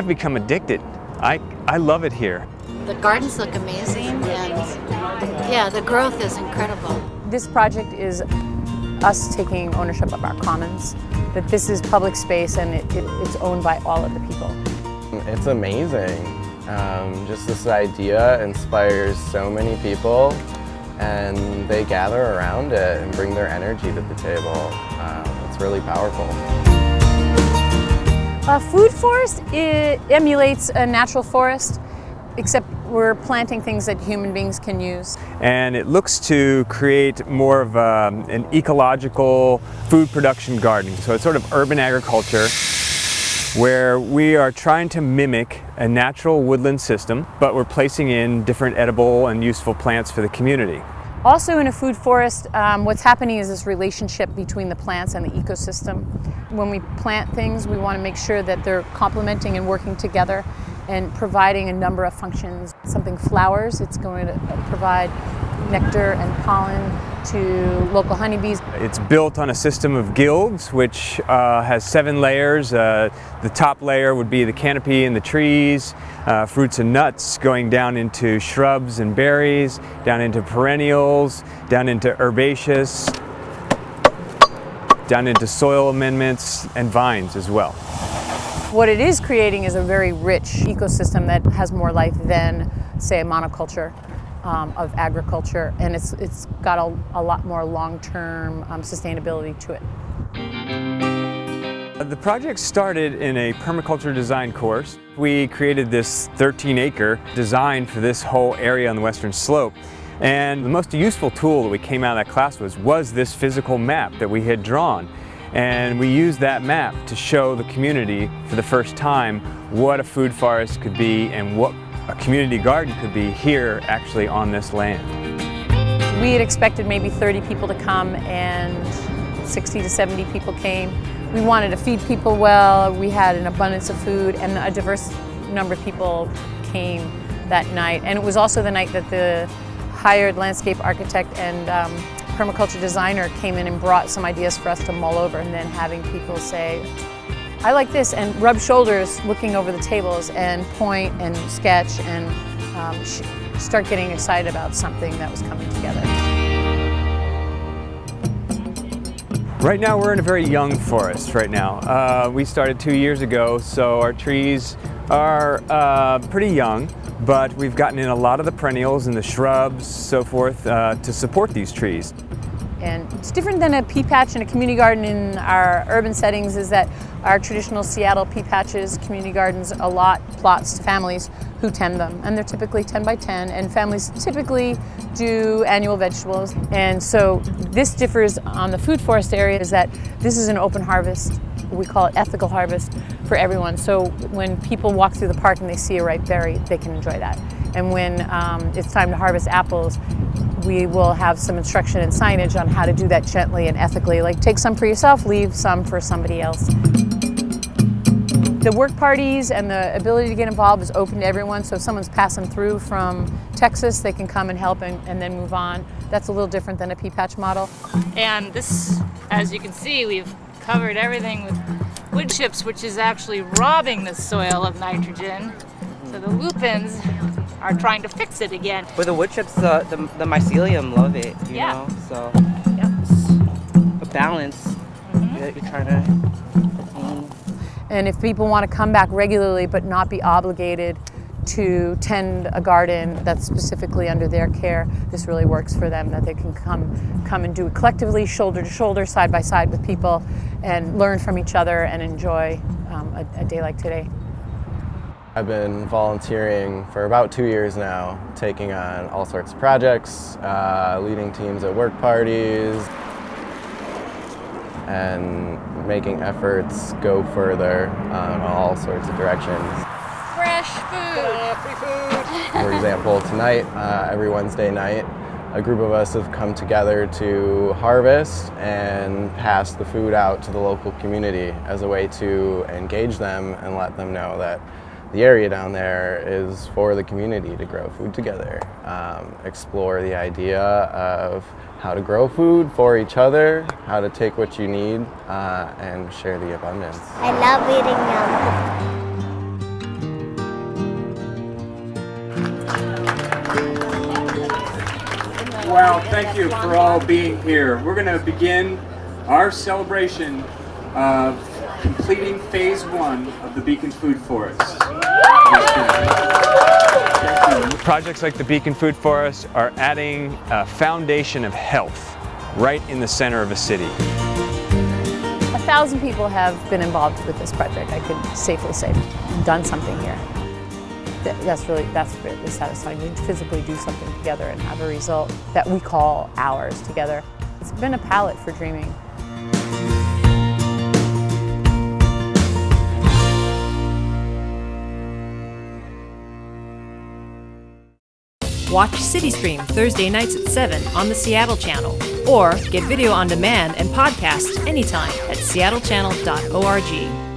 I've become addicted. I love it here. The gardens look amazing, and yeah, the growth is incredible. This project is us taking ownership of our commons, that this is public space and it's owned by all of the people. It's amazing. Just this idea inspires so many people, and they gather around it and bring their energy to the table. It's really powerful. A food forest, it emulates a natural forest, except we're planting things that human beings can use. And it looks to create more of an ecological food production gardening. So it's sort of urban agriculture where we are trying to mimic a natural woodland system, but we're placing in different edible and useful plants for the community. Also in a food forest, what's happening is this relationship between the plants and the ecosystem. When we plant things, we want to make sure that they're complementing and working together and providing a number of functions. Something flowers, it's going to provide nectar and pollen to local honeybees. It's built on a system of guilds, which has 7 layers. The top layer would be the canopy and the trees, fruits and nuts, going down into shrubs and berries, down into perennials, down into herbaceous, down into soil amendments and vines as well. What it is creating is a very rich ecosystem that has more life than, say, a monoculture of agriculture, and it's got a lot more long-term sustainability to it. The project started in a permaculture design course. We created this 13-acre design for this whole area on the western slope. And the most useful tool that we came out of that class was this physical map that we had drawn. And we used that map to show the community for the first time what a food forest could be and what a community garden could be here actually on this land. We had expected maybe 30 people to come, and 60 to 70 people came. We wanted to feed people well, we had an abundance of food, and a diverse number of people came that night. And it was also the night that the hired landscape architect and permaculture designer came in and brought some ideas for us to mull over, and then having people say, I like this, and rub shoulders looking over the tables and point and sketch and start getting excited about something that was coming together. Right now we're in a very young forest right now. We started 2 years ago, so our trees are pretty young, but we've gotten in a lot of the perennials and the shrubs, so forth, to support these trees. And it's different than a pea patch in a community garden in our urban settings, is that our traditional Seattle pea patches, community gardens, allot plots to families who tend them. And they're typically 10 by 10, and families typically do annual vegetables. And so this differs on the food forest area, is that this is an open harvest. We call it ethical harvest for everyone. So when people walk through the park and they see a ripe berry, they can enjoy that. And when it's time to harvest apples, we will have some instruction and signage on how to do that gently and ethically, like take some for yourself, leave some for somebody else. The work parties and the ability to get involved is open to everyone, so if someone's passing through from Texas, they can come and help and then move on. That's a little different than a pea patch model. And this, as you can see, we've covered everything with wood chips, which is actually robbing the soil of nitrogen. So the lupins are trying to fix it again. With the wood chips, the mycelium love it, you know? So it's a balance that you're trying to attain. And if people want to come back regularly but not be obligated to tend a garden that's specifically under their care, this really works for them, that they can come and do it collectively, shoulder to shoulder, side by side with people, and learn from each other and enjoy a day like today. I've been volunteering for about 2 years now, taking on all sorts of projects, leading teams at work parties, and making efforts go further in all sorts of directions. Fresh food! Free food! For example, tonight, every Wednesday night, a group of us have come together to harvest and pass the food out to the local community as a way to engage them and let them know that the area down there is for the community to grow food together. Explore the idea of how to grow food for each other, how to take what you need and share the abundance. I love eating them. Wow, thank you for all being here. We're going to begin our celebration of completing phase 1 of the Beacon Food Forest. Projects like the Beacon Food Forest are adding a foundation of health right in the center of a city. 1,000 people have been involved with this project, I could safely say, done something here. That's really satisfying. We physically do something together and have a result that we call ours together. It's been a palette for dreaming. Watch CityStream Thursday nights at 7 on the Seattle channel, or get video on demand and podcasts anytime at seattlechannel.org.